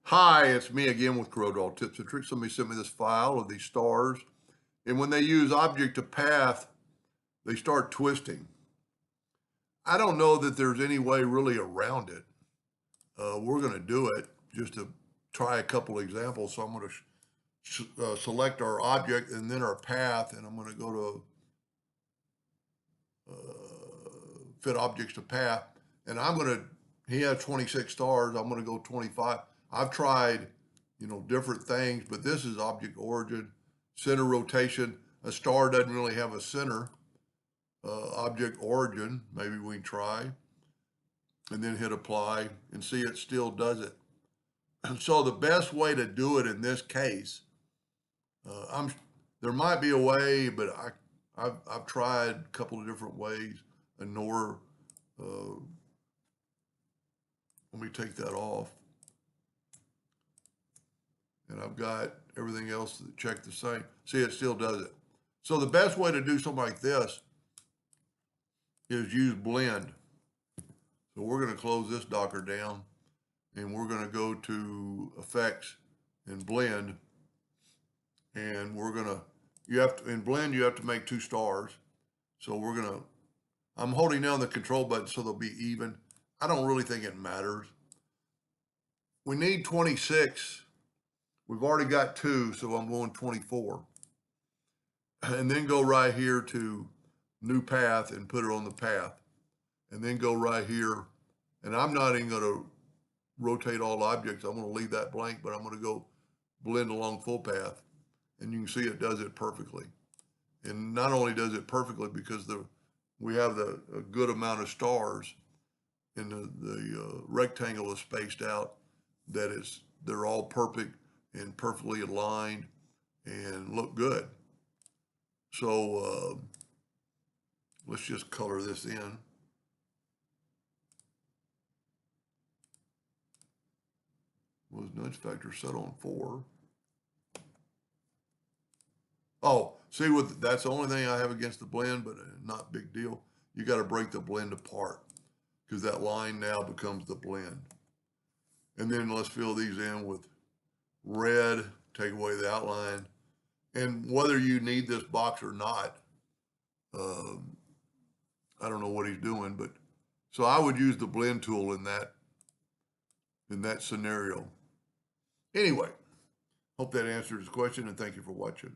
Hi, it's me again with Corel Tips and Tricks. Somebody sent me this file of these stars, and when they use object to path, they start twisting. I don't know that there's any way really around it. We're going to do it just to try a couple examples. So I'm going to select our object and then our path, and I'm going to go to fit objects to path, and he has 26 stars. I'm going to go 25. I've tried, different things, but this is object origin, center rotation. A star doesn't really have a center. Object origin, maybe we can try, and then hit apply and see it still does it. And so the best way to do it in this case, there might be a way, but I've tried a couple of different ways. Ignore. Let me take that off. And I've got everything else checked the same. See, it still does it. So the best way to do something like this is use blend. So we're going to close this Docker down, and we're going to go to effects and blend. And in blend, you have to make 2 stars. So I'm holding down the control button so they'll be even. I don't really think it matters. We need 26. We've already got 2, so I'm going 24. And then go right here to new path and put it on the path. And then go right here. And I'm not even going to rotate all objects. I'm going to leave that blank, but I'm going to go blend along full path. And you can see it does it perfectly. And not only does it perfectly because we have a good amount of stars, and the rectangle is spaced out, they're all perfect and perfectly aligned and look good. So let's just color this in. Was nudge factor set on 4? Oh, see, that's the only thing I have against the blend, but not big deal. You got to break the blend apart because that line now becomes the blend. And then let's fill these in with red, take away the outline. And whether you need this box or not, I don't know what he's doing, but so I would use the blend tool in that scenario. Anyway, hope that answers his question, and thank you for watching.